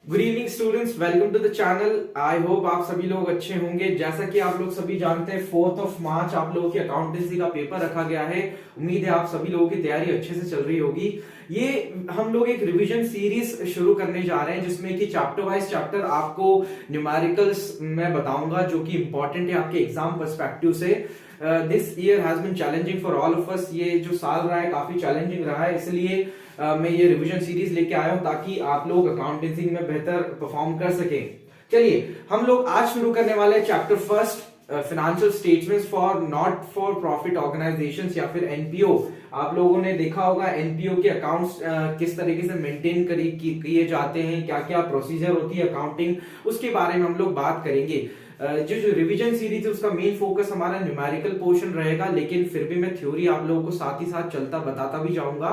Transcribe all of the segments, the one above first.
Good evening students, welcome to the channel. I hope आप सभी लोग अच्छे होंगे। जैसा कि आप लोग सभी जानते हैं 4 मार्च आप लोगों की अकाउंटेंसी का पेपर रखा गया है। उम्मीद है आप सभी लोगों की तैयारी अच्छे से चल रही होगी। ये हम लोग एक रिवीजन सीरीज शुरू करने जा रहे हैं जिसमें कि चैप्टर वाइज चैप्टर आपको न्यूमेरिकल्स में बताऊंगा जो कि इंपॉर्टेंट है आपके एग्जाम पर्सपेक्टिव से। This year has been challenging for all of us. ये जो साल रहा है काफी चैलेंजिंग रहा है, इसलिए मैं ये रिवीजन सीरीज लेके आया हूं ताकि आप लोग अकाउंटेंसी में बेहतर परफॉर्म कर सकें। चलिए हम लोग आज शुरू करने वाले chapter first, financial statements for not for profit organisations या फिर एनपीओ। आप लोगों ने देखा होगा एनपीओ के अकाउंट्स किस तरीके से मेंटेन किए जाते हैं, क्या क्या प्रोसीजर होती है अकाउंटिंग, उसके बारे में हम लोग बात करेंगे। जो रिवीजन सीरीज है उसका मेन फोकस हमारा न्यूमेरिकल पोर्शन रहेगा, लेकिन फिर भी मैं थ्योरी आप लोगों को साथ ही साथ चलता बताता भी जाऊंगा,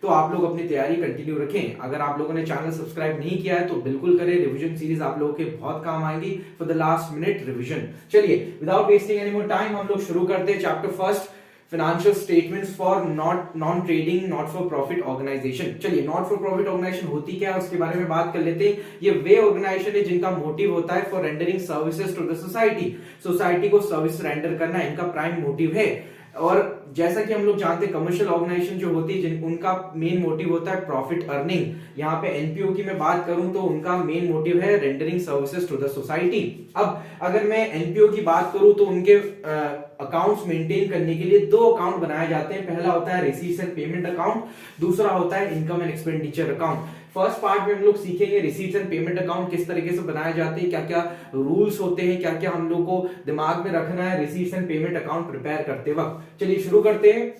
तो आप लोग अपनी तैयारी कंटिन्यू रखें। अगर आप लोगों ने चैनल सब्सक्राइब नहीं किया है तो बिल्कुल करें। रिवीजन सीरीज आप लोगों के बहुत काम आएगी for the last minute revision. चलिए without wasting any more time हम लोग शुरू करते हैं chapter first, financial statements for non trading not for profit organisation. चलिए नॉट फॉर प्रॉफिट ऑर्गेनाइजेशन होती क्या है उसके बारे में बात कर लेते हैं। ये वे ऑर्गेनाइजेशन है जिनका मोटिव होता है for rendering services to the society. Society को सर्विस रेंडर करना इनका प्राइम मोटिव है। और जैसा कि हम लोग जानते हैं कमर्शियल ऑर्गेनाइजेशन जो होती है जिन उनका मेन मोटिव होता है प्रॉफिट अर्निंग। यहाँ पे एनपीओ की मैं बात करूं तो उनका मेन मोटिव है rendering services to the society. अब अगर मैं एनपीओ की बात करूं तो उनके अकाउंट्स मेंटेन करने के लिए दो अकाउंट बनाए जाते हैं। पहला होता है रिसीट्स एंड पेमेंट अकाउंट, दूसरा होता है income and expenditure account. First part में हम लोग सीखेंगे रिसीट्स एंड पेमेंट अकाउंट किस तरीके से बनाए जाते हैं, क्या क्या रूल्स होते हैं, क्या क्या हम लोग को दिमाग में रखना है receipts and payment account prepare करते वक्त। चलिए शुरू करते हैं।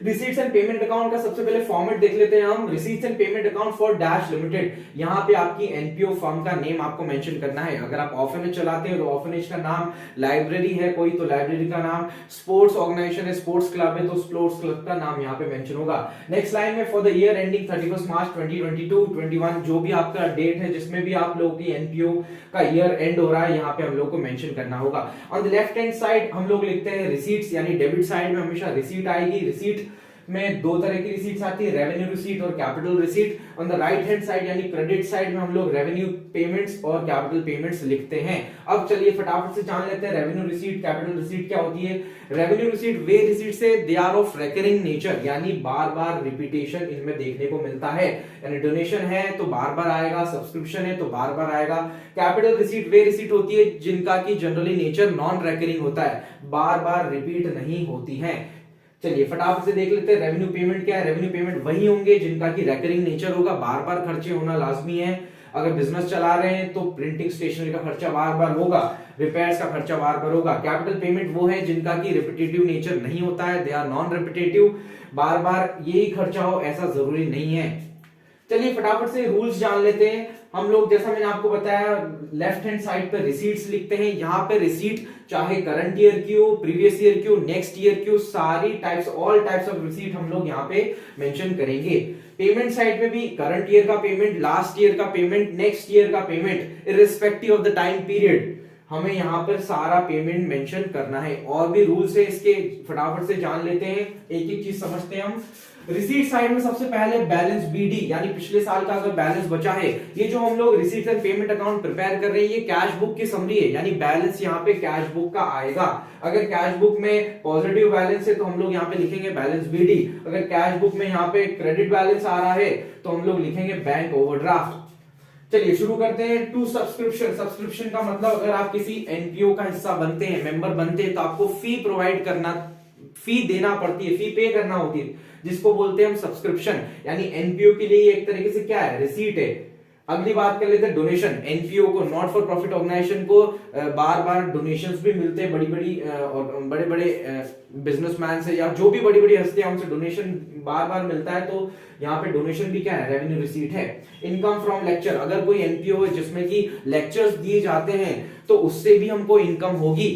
रिसीट्स एंड पेमेंट अकाउंट का सबसे पहले फॉर्मेट देख लेते हैं हम। Receipts and payment account for dash limited. यहाँ पे आपकी एनपीओ फर्म का नेम आपको मेंशन करना है। अगर आप ऑर्फनेज चलाते हैं तो ऑर्फनेज का नाम, लाइब्रेरी है कोई तो लाइब्रेरी का नाम, स्पोर्ट्स ऑर्गेनाइजेशन है स्पोर्ट्स क्लब है तो स्पोर्ट्स क्लब का नाम यहाँ पे मेंशन होगा। नेक्स्ट लाइन में फॉर द ईयर एंडिंग 31 मार्च 2022-21 जो भी आपका डेट है जिसमें भी आप लोगों की एनपीओ का ईयर एंड हो रहा है यहाँ पे हम लोग को मेंशन करना होगा। On the left hand side हम लोग लिखते हैं रिसीट्स, यानी डेबिट साइड में हमेशा रिसीट आएगी। रिसीट में दो तरह की रिसीट्स आती है, रेवेन्यू रिसीट और capital receipt. On the right hand side यानी क्रेडिट साइड में हम लोग रेवेन्यू पेमेंट्स और कैपिटल पेमेंट्स लिखते हैं। अब चलिए फटाफट से जान लेते हैं रेवेन्यू रिसीट कैपिटल रिसीट क्या होती है। रेवेन्यू रिसीट वे रिसीट से they are of recurring nature, यानी बार बार रिपीटेशन इनमें देखने को मिलता है। यानी डोनेशन है तो बार बार आएगा, सब्सक्रिप्शन है तो बार बार आएगा। कैपिटल रिसीट वे रिसीट होती है जिनका की जनरली नेचर नॉन रिकरिंग होता है, बार बार रिपीट नहीं होती है। चलिए फटाफट से देख लेते हैं रेवेन्यू पेमेंट क्या है। रेवेन्यू पेमेंट वही होंगे जिनका की रिकरिंग नेचर होगा, बार बार खर्चे होना लाजमी है। अगर बिजनेस चला रहे हैं तो प्रिंटिंग स्टेशनरी का खर्चा बार बार होगा, रिपेयर्स का खर्चा बार बार होगा। कैपिटल पेमेंट वो है जिनका की रिपीटेटिव नेचर नहीं होता है, दे आर नॉन रिपीटेटिव, बार बार यही खर्चा हो ऐसा जरूरी नहीं है। चलिए फटाफट से रूल्स जान लेते हैं हम लोग। जैसा मैंने आपको बताया लेफ्ट हैंड साइड पे रिसीट्स लिखते हैं। यहाँ पे रिसीट चाहे करंट ईयर की हो, प्रीवियस ईयर की हो, नेक्स्ट ईयर की हो, सारी types all types of receipt हम लोग यहाँ पे मेंशन करेंगे। पेमेंट साइड में भी करंट ईयर का पेमेंट, लास्ट ईयर का पेमेंट, नेक्स्ट ईयर का payment, irrespective of the time period हमें यहाँ पर सारा पेमेंट मेंशन करना है। और भी रूल्स है इसके, फटाफट से जान लेते हैं, एक एक चीज समझते हैं हम। रिसीट साइड में सबसे पहले बैलेंस बीडी, यानी पिछले साल का अगर बैलेंस बचा है, ये जो हम लोग receipt and payment account prepare कर रहे हैं ये कैश बुक की समरी है, यानी बैलेंस यहाँ पे कैश बुक का आएगा। अगर कैश बुक में पॉजिटिव बैलेंस है तो हम लोग यहाँ पे लिखेंगे बैलेंस बीडी। अगर कैश बुक में यहाँ पे क्रेडिट बैलेंस आ रहा है तो हम लोग लिखेंगे बैंक ओवरड्राफ्ट। चलिए शुरू करते हैं। टू सब्सक्रिप्शन, सब्सक्रिप्शन का मतलब अगर आप किसी एनपीओ का हिस्सा बनते हैं, मेंबर बनते हैं, तो आपको फी प्रोवाइड करना, फी देना पड़ती है, फी पे करना होती है, जिसको बोलते हैं हम सब्सक्रिप्शन। यानी एनपीओ के लिए एक तरीके से क्या है, रिसीट है। अगली बात कर लेते हैं डोनेशन। एनपीओ को, नॉट फॉर प्रॉफिट ऑर्गेनाइजेशन को बार बार डोनेशंस भी मिलते हैं, बड़े बड़े बिजनेसमैन से या जो भी बड़ी बड़ी हस्तियां उनसे डोनेशन बार बार मिलता है, तो यहाँ पे डोनेशन भी क्या है, रेवेन्यू रिसीट है। इनकम फ्रॉम लेक्चर, अगर कोई एनपीओ है जिसमें की लेक्चर्स दिए जाते हैं तो उससे भी हमको इनकम होगी,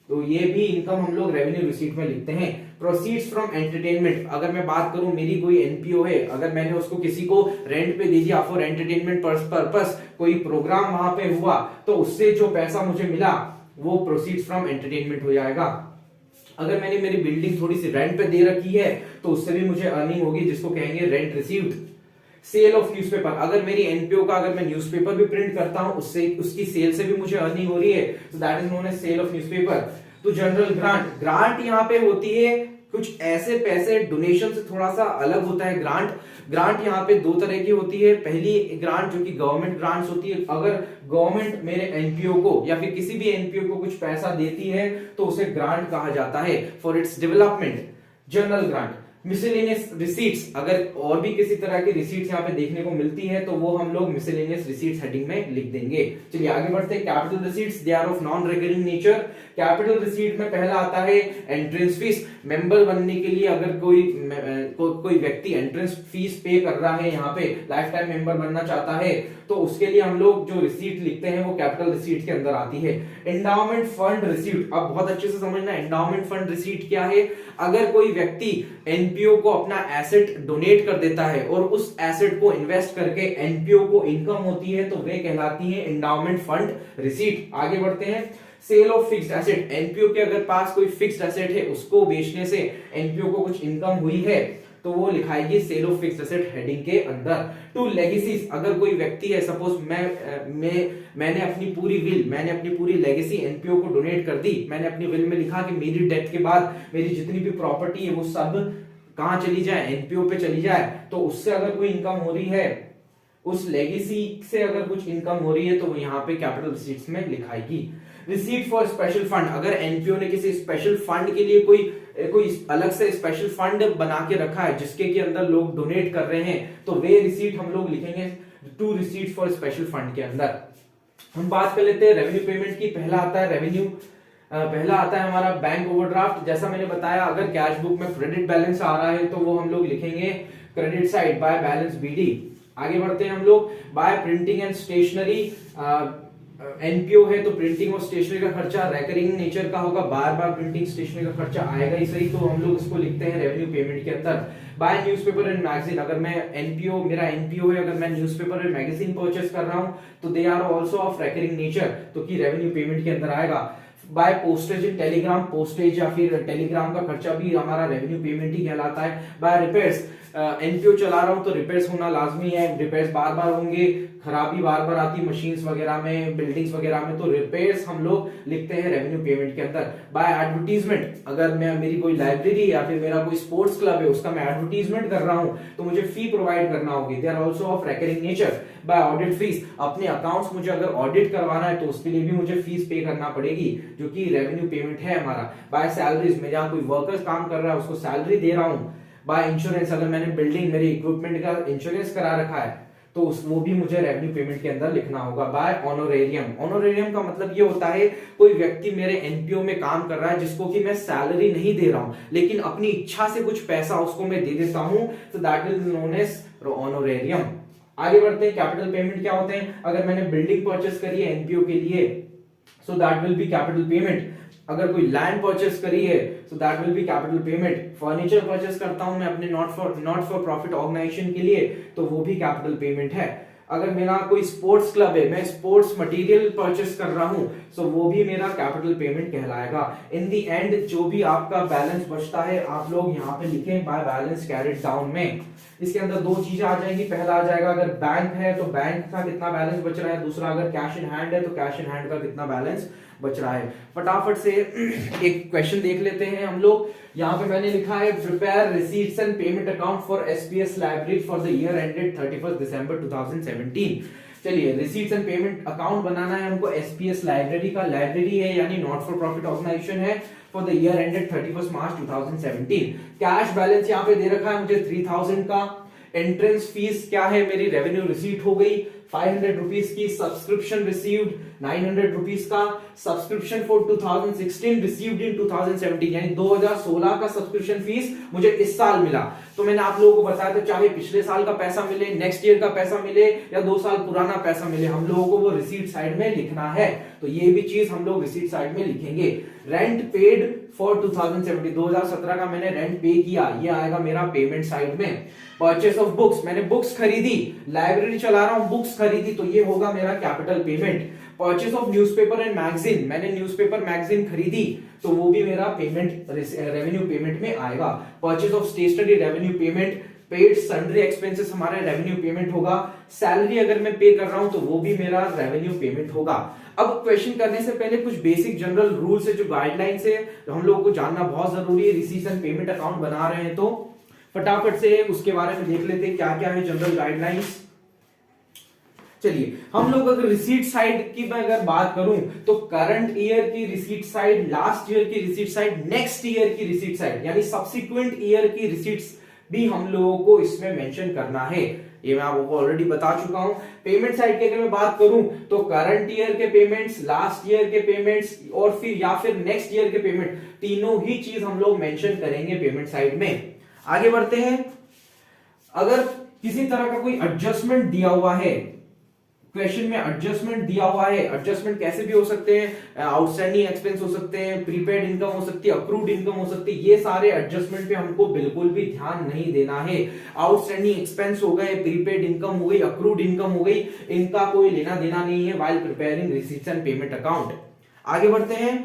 तो ये भी इनकम हम लोग रेवेन्यू रिसीट में लिखते हैं। प्रोसीड्स फ्रॉम एंटरटेनमेंट, अगर मैं बात करूं मेरी कोई एनपीओ है, अगर मैंने उसको किसी को रेंट पे दे दिया फॉर एंटरटेनमेंट पर्पस, कोई प्रोग्राम वहां पे हुआ तो उससे जो पैसा मुझे मिला वो प्रोसीड्स फ्रॉम एंटरटेनमेंट हो जाएगा। अगर मैंने मेरी बिल्डिंग थोड़ी सी रेंट पे दे रखी है तो उससे भी मुझे अर्निंग होगी, जिसको कहेंगे rent received. Sale of newspaper, अगर मेरी एनपीओ का अगर मैं न्यूज़पेपर भी प्रिंट करता हूं उससे उसकी सेल से भी मुझे अर्निंग हो रही है, तो that is known as sale of newspaper. तो जनरल ग्रांट, ग्रांट यहाँ पे होती है कुछ ऐसे पैसे, डोनेशन से थोड़ा सा अलग होता है ग्रांट। ग्रांट यहाँ पे दो तरह की होती है। पहली ग्रांट जो कि गवर्नमेंट ग्रांट्स होती है, अगर गवर्नमेंट मेरे एनपीओ को या फिर किसी भी एनपीओ को कुछ पैसा देती है तो उसे ग्रांट कहा जाता है for its development. General grant. Miscellaneous receipts, अगर और भी किसी तरह की रिसीट्स यहाँ पे देखने को मिलती है तो वो हम लोग मिसलेनियस रिसीट्स हेडिंग में लिख देंगे। चलिए आगे बढ़ते हैं। Capital receipts, they are of non recurring nature. Capital receipt में पहला आता है एंट्रेंस फीस। मेंबर बनने के लिए अगर कोई व्यक्ति एंट्रेंस फीस पे कर रहा है, यहाँ पे लाइफ टाइम मेंबर बनना चाहता है, तो उसके लिए हम लोग जो रिसीट लिखते हैं वो कैपिटल रिसीट के अंदर आती है। एंडाउमेंट फंड रिसीट, अब बहुत अच्छे से समझना एंडाउमेंट फंड रिसीट क्या है। अगर कोई व्यक्ति एनपीओ को अपना एसेट डोनेट कर देता है और उस एसेट को इन्वेस्ट करके एनपीओ को इनकम होती है तो वे कहलाती है एंडाउमेंट फंड रिसीट। आगे बढ़ते हैं। Sale of fixed asset, NPO के अगर पास कोई फिक्स्ड एसेट है उसको बेचने से एनपीओ को कुछ इनकम हुई है तो वो लिखाएगी sale of fixed asset heading के अंदर। टू लेगेसीज, अगर कोई व्यक्ति है, सपोज मैंने अपनी पूरी लेगेसी एनपीओ को डोनेट कर दी। मैंने अपनी विल में लिखा कि मेरी डेथ के बाद मेरी जितनी भी प्रॉपर्टी है वो सब कहां चली जाए, एनपीओ पे चली जाए। तो उससे अगर कोई इनकम हो रही है, उस लेगेसी से अगर कुछ इनकम हो रही है तो वो यहाँ पे कैपिटल रिसीट्स में लिखाएगी। रिसीट फॉर स्पेशल फंड, अगर एनपीओ ने किसी स्पेशल फंड के लिए कोई अलग से स्पेशल फंड बना के रखा है जिसके के अंदर लोग डोनेट कर रहे हैं तो वे रिसीट हम लोग लिखेंगे to receipt for special fund के अंदर। हम बात कर लेते हैं रेवेन्यू पेमेंट की। पहला आता है हमारा बैंक ओवरड्राफ्ट। जैसा मैंने बताया, अगर कैश बुक में क्रेडिट बैलेंस आ रहा है तो वो हम लोग लिखेंगे credit side by balance BD. आगे बढ़ते हैं हम लोग। By printing and stationery, NPO है तो प्रिंटिंग और स्टेशनरी का खर्चा रेकरिंग नेचर का होगा, बार बार प्रिंटिंग स्टेशनरी का खर्चा आएगा ही सही, तो हम लोग इसको लिखते हैं रेवेन्यू पेमेंट के अंदर। बाय न्यूज़पेपर एंड मैगजीन, अगर मेरा एनपीओ है, अगर मैं न्यूज़पेपर एंड मैगजीन परचेस कर रहा हूं तो they are also of recurring nature, तो कि रेवेन्यू पेमेंट के अंदर आएगा। By postage and telegram, postage या फिर टेलीग्राम का खर्चा भी हमारा रेवेन्यू पेमेंट ही कहलाता है। बाय रिपेयर्स, एनपीओ चला रहा हूं तो रिपेयर्स होना लाजमी है, रिपेयर्स बार बार होंगे, खराबी बार बार आती मशीन्स वगैरह में, बिल्डिंग्स वगैरह में, तो रिपेयर्स हम लोग लिखते हैं रेवेन्यू पेमेंट के अंदर। बाय एडवर्टीजमेंट, अगर मेरी कोई लाइब्रेरी या फिर मेरा कोई स्पोर्ट्स क्लब है उसका मैं एडवर्टीजमेंट कर रहा हूं तो मुझे फी प्रोवाइड करना होगी, they are also of recurring nature. By audit fees, अपने अकाउंट्स मुझे अगर ऑडिट करवाना है तो उसके लिए भी मुझे फीस पे करना पड़ेगी जो कि रेवेन्यू पेमेंट है हमारा। बाय सैलरीज, मैं जहां कोई वर्कर्स काम कर रहा है उसको सैलरी दे रहा हूं। बाय इंश्योरेंस, अगर मैंने बिल्डिंग मेरे इक्विपमेंट का इंश्योरेंस करा रखा है तो वो भी मुझे रेवेन्यू पेमेंट के अंदर लिखना होगा। बाय ऑनोरेरियम, ऑनोरेरियम का मतलब ये होता है कोई व्यक्ति मेरे एनपीओ में काम कर रहा है जिसको कि मैं सैलरी नहीं दे रहा हूं लेकिन अपनी इच्छा से कुछ पैसा उसको मैं दे देता हूं, तो that is known as honorarium. आगे बढ़ते हैं। कैपिटल पेमेंट क्या होते हैं। अगर मैंने बिल्डिंग परचेस करी है एनपीओ के लिए so that will be capital payment. अगर कोई लैंड परचेस करी है so that will be capital payment. Furniture purchase करता हूं मैं अपने नॉट फॉर प्रॉफिट ऑर्गेनाइजेशन के लिए तो वो भी कैपिटल पेमेंट है। अगर मेरा कोई स्पोर्ट्स क्लब है, मैं स्पोर्ट्स मटेरियल परचेस कर रहा हूं सो वो भी मेरा कैपिटल पेमेंट कहलाएगा। इन दी एंड जो भी आपका बैलेंस बचता है आप लोग यहाँ पे लिखें बाय बैलेंस कैरिड डाउन में। इसके अंदर दो चीजें आ जाएंगी। पहला आ जाएगा अगर बैंक है तो बैंक का कितना बैलेंस बच रहा है, दूसरा अगर कैश इन हैंड है तो कैश इन हैंड का कितना बैलेंस बच रहा है। फटाफट से एक क्वेश्चन देख लेते हैं हम लोग। यहाँ पे मैंने लिखा है prepare receipts and payment account for SPS library for the year ended 31 दिसंबर 2017। चलिए रिसीट्स एंड पेमेंट अकाउंट बनाना है हमको एसपीएस लाइब्रेरी का। लाइब्रेरी है यानी नॉट फॉर प्रॉफिट ऑर्गेनाइजेशन है for the year ended 31 March 2017। Cash balance यहाँ पे दे रखा है मुझे 3000 का। एंट्रेंस फीस क्या है मेरी, रेवेन्यू रिसीट हो गई 500 रुपीज की। सब्सक्रिप्शन रिसीव्ड 900 रुपीज का। सब्सक्रिप्शन फॉर 2016 रिसीव्ड इन 2017, यानी 2016 का सब्सक्रिप्शन फीस मुझे इस साल मिला। तो मैंने आप लोगों को बताया था चाहे पिछले साल का पैसा मिले, नेक्स्ट ईयर का पैसा मिले या 2 साल पुराना पैसा मिले, हम लोगों को वो रिसीट साइड में लिखना है। तो ये भी चीज हम लोग रिसीट साइड में लिखेंगे। रेंट पेड फॉर 2017, 2017 का मैंने रेंट पे किया, ये आएगा मेरा पेमेंट साइड में। परचेस ऑफ बुक्स, मैंने बुक्स खरीदी, लाइब्रेरी चला रहा हूं, बुक्स खरीदी, तो ये होगा मेरा capital payment. Purchase of newspaper and magazine, मैंने न्यूज़पेपर मैगजीन खरीदी तो वो भी मेरा पेमेंट रेवेन्यू पेमेंट में आएगा। Purchase of stationery revenue payment, paid sundry expenses हमारा रेवेन्यू पेमेंट होगा, सैलरी अगर मैं पे कर रहा हूं तो वो भी मेरा रेवेन्यू पेमेंट होगा। अब क्वेश्चन करने से पहले कुछ बेसिक जनरल रूल्स है, जो गाइडलाइंस है, जो हम लोगों को जानना बहुत जरूरी है। रिसीट्स एंड पेमेंट अकाउंट बना रहे हैं तो फटाफट से उसके बारे में देख लेते हैं क्या क्या है जनरल गाइडलाइंस। चलिए, हम लोग अगर रिसीट साइड की मैं अगर बात करूं तो करंट ईयर की रिसीट साइड, लास्ट ईयर की रिसीट साइड, नेक्स्ट ईयर की रिसीट साइड यानी सब्सिक्वेंट ईयर की रिसीट्स भी हम लोगों को इसमें मेंशन करना है। ये मैं आपको ऑलरेडी बता चुका हूं। पेमेंट साइड की अगर मैं बात करूं तो करंट ईयर के पेमेंट्स, लास्ट ईयर के पेमेंट्स और फिर या फिर नेक्स्ट ईयर के पेमेंट, तीनों ही चीज हम लोग मेंशन करेंगे पेमेंट साइड में। आगे बढ़ते हैं। अगर किसी तरह का कोई एडजस्टमेंट दिया हुआ है, क्वेश्चन में एडजस्टमेंट दिया हुआ है, एडजस्टमेंट कैसे भी हो सकते हैं, आउटस्टैंडिंग एक्सपेंस हो सकते हैं, प्रीपेड इनकम हो सकती है, अक्रूड इनकम हो सकती है, ये सारे एडजस्टमेंट पे हमको बिल्कुल भी ध्यान नहीं देना है। आउटस्टैंडिंग एक्सपेंस हो गए, प्रीपेड इनकम हो गई, अक्रूड इनकम हो गई, इनका कोई लेना देना नहीं है while preparing receipts and payment account. आगे बढ़ते हैं।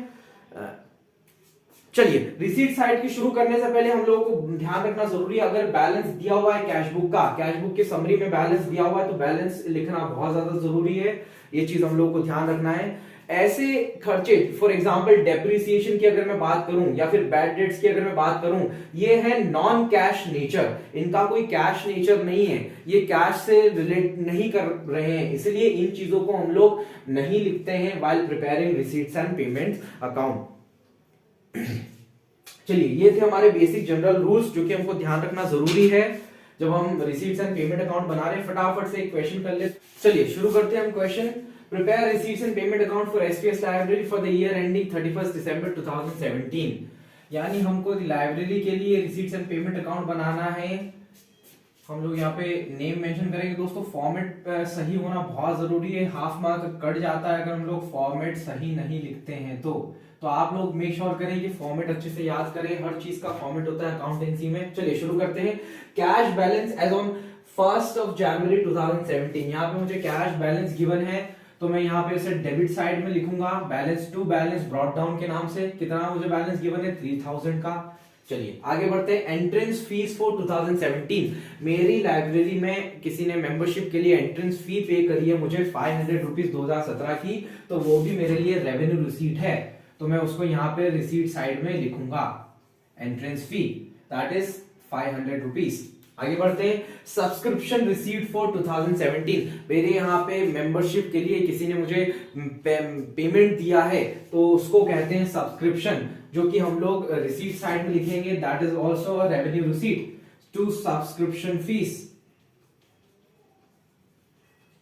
चलिए, रिसीट साइड की शुरू करने से पहले हम लोगों को ध्यान रखना जरूरी है, अगर बैलेंस दिया हुआ है कैशबुक का, कैशबुक के समरी में बैलेंस दिया हुआ है तो बैलेंस लिखना बहुत ज्यादा जरूरी है। ये चीज हम लोगों को ध्यान रखना है। ऐसे खर्चे, फॉर एग्जांपल डेप्रिसिएशन की अगर मैं बात करूं या फिर बैड डेट्स की अगर मैं बात करूं, ये है नॉन कैश नेचर, इनका कोई कैश नेचर नहीं है, ये कैश से रिलेट नहीं कर रहे हैं, इसलिए इन चीजों को हम लोग नहीं लिखते हैं while preparing receipts and payment account. चलिए, ये थे हमारे बेसिक जनरल रूल्स जो कि हमको ध्यान रखना जरूरी है जब हम रिसीट्स एंड पेमेंट अकाउंट बना रहे हैं। फटाफट से एक क्वेश्चन कर ले। चलिए शुरू करते हैं हम question. Prepare receipts and payment account for SPS library for the year ending 31 दिसंबर 2017। यानी हमको लाइब्रेरी के लिए रिसीट्स एंड पेमेंट अकाउंट बनाना है। हम लोग यहाँ पे नेम मेंशन करेंगे। दोस्तों, फॉर्मेट सही होना बहुत जरूरी है, हाफ मार्क कट जाता है अगर हम लोग फॉर्मेट सही नहीं लिखते हैं तो आप लोग मेक श्योर करें कि फॉर्मेट अच्छे से याद करें। हर चीज का फॉर्मेट होता है अकाउंटेंसी में। चलिए शुरू करते हैं। कैश बैलेंस एज ऑन 1 जनवरी 2017। यहाँ पे मुझे कैश बैलेंस गिवन है तो मैं यहाँ पे इसे डेबिट साइड में लिखूंगा, balance to balance brought down के नाम से। कितना मुझे बैलेंस गिवन है? 3000 का। चलिए आगे बढ़ते हैं। Entrance fees for 2017। मेरी लाइब्रेरी में किसी ने मेंबरशिप के लिए एंट्रेंस फी पे करी है मुझे 500 रुपीज 2017 की, तो वो भी मेरे लिए रेवेन्यू रिसीट है, तो मैं उसको यहाँ पे रिसीट साइड में लिखूंगा, entrance fee that is 500 rupees. आगे बढ़ते हैं। Subscription receipt for 2017। मेरे यहाँ पे मेंबरशिप के लिए किसी ने मुझे पेमेंट दिया है तो उसको कहते हैं सब्सक्रिप्शन, जो कि हम लोग रिसीट साइड में लिखेंगे, that is also a revenue receipt to subscription fees.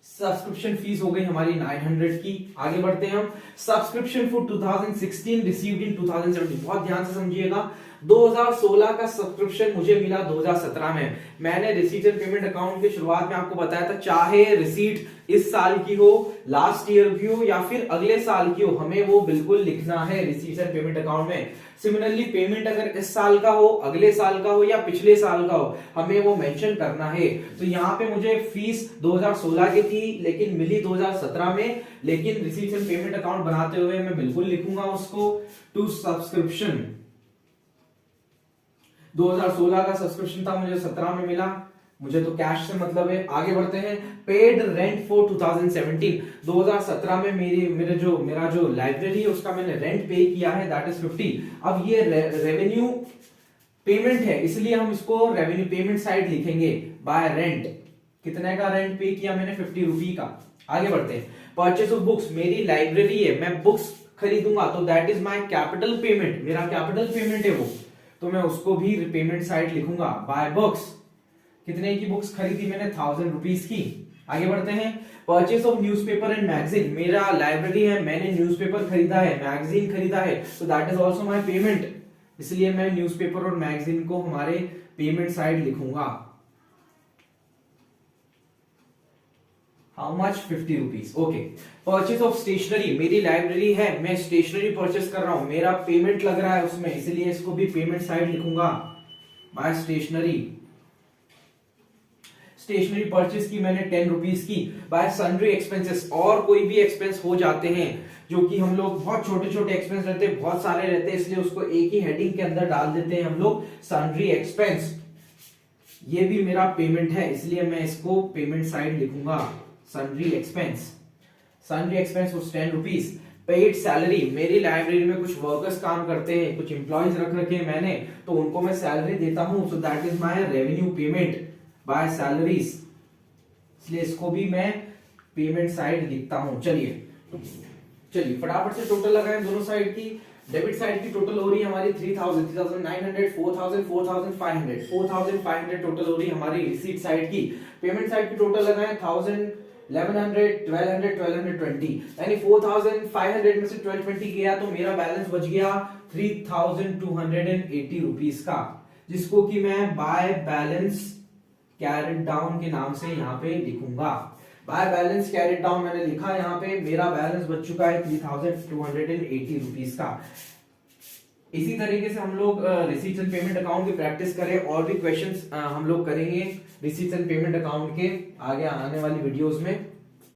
Subscription fees हो गई हमारी 900 की। आगे बढ़ते हैं हम। Subscription for 2016 received in 2017। बहुत ध्यान से समझिएगा, 2016 का सब्सक्रिप्शन मुझे मिला 2017 में। मैंने रिसीट एंड पेमेंट अकाउंट की शुरुआत में आपको बताया था, चाहे रिसीट इस साल की हो, लास्ट ईयर की हो या फिर अगले साल की हो, हमें वो बिल्कुल लिखना है रिसीट एंड पेमेंट अकाउंट में। सिमिलरली पेमेंट अगर इस साल का हो, अगले साल का हो या पिछले साल का हो, हमें वो मेंशन करना है। तो यहाँ पे मुझे फीस 2016 की थी लेकिन मिली 2017 में, लेकिन रिसीट एंड पेमेंट अकाउंट बनाते हुए मैं बिल्कुल लिखूंगा उसको टू सब्सक्रिप्शन। 2016 का सब्सक्रिप्शन था, मुझे 17 में मिला, मुझे तो कैश से मतलब है। आगे बढ़ते हैं। Paid rent for 2017। 2017 में मेरा जो लाइब्रेरी है उसका मैंने रेंट पे किया है, दैट इज 50। अब ये रेवेन्यू पेमेंट है, इसलिए हम इसको रेवेन्यू पेमेंट साइड लिखेंगे बाय रेंट। कितने का रेंट पे किया मैंने? 50 रुपी का। आगे बढ़ते हैं। Purchase of books. मेरी लाइब्रेरी है, मैं बुक्स खरीदूंगा तो that is my capital payment, मेरा कैपिटल पेमेंट है वो, तो मैं उसको भी पेमेंट साइड लिखूंगा बाय बुक्स। कितने की बुक्स खरीदी मैंने? 1000 रुपीज की। आगे बढ़ते हैं। Purchase of newspaper and magazine. मेरा लाइब्रेरी है, मैंने न्यूज़पेपर खरीदा है, मैगजीन खरीदा है, तो that is also my payment, इसलिए मैं न्यूज़पेपर और मैगजीन को हमारे पेमेंट साइड लिखूंगा। How much? 50 rupees. Okay. Purchase of stationery. मेरी लाइब्रेरी है, मैं स्टेशनरी परचेस कर रहा हूं, मेरा पेमेंट लग रहा है उसमें, इसलिए इसको भी पेमेंट साइड लिखूंगा बाय स्टेशनरी। स्टेशनरी परचेस की मैंने 10 रुपीज की। Bye sundry expenses. और कोई भी एक्सपेंस हो जाते हैं जो कि हम लोग, बहुत छोटे छोटे एक्सपेंस रहते हैं, बहुत सारे रहते हैं, इसलिए उसको एक ही हेडिंग के अंदर डाल देते हैं हम लोग, सन्ड्री एक्सपेंस। ये भी मेरा पेमेंट है, इसलिए मैं इसको पेमेंट साइड लिखूंगा। Sundry expense was 10 rupees. Paid salary, मेरी लाइब्रेरी में कुछ वर्कर्स काम करते हैं, कुछ एम्प्लॉयज रख रखे हैं मैंने, तो उनको मैं सैलरी देता हूं, so that is my revenue payment by salaries, इसलिए इसको भी मैं पेमेंट साइड लिखता हूं। चलिए फटाफट से टोटल लगाएं दोनों साइड की। डेबिट साइड की टोटल हो रही है हमारी 3000, 3900, 4000, 4500, 4500 टोटल हो रही है हमारी रिसीट साइड की। पेमेंट साइड की टोटल लगाएं 1000, 1100, 1200, 1220, यानी 4500 में से 1220 गया तो मेरा बैलेंस बच गया 3280 रुपीस का, जिसको कि मैं बाय बैलेंस कैरेट डाउन के नाम से यहाँ पे लिखूंगा। बाय बैलेंस कैरेट डाउन मैंने लिखा यहाँ पे, मेरा बैलेंस बच चुका है 3280 रुपीस का। इसी तरीके से हम लोग रिसीट्स एंड पेमेंट अकाउंट की प्रैक्टिस करें, और भी क्वेश्चंस हम लोग करेंगे रिसीट्स एंड पेमेंट अकाउंट के आगे आने वाली वीडियोस में।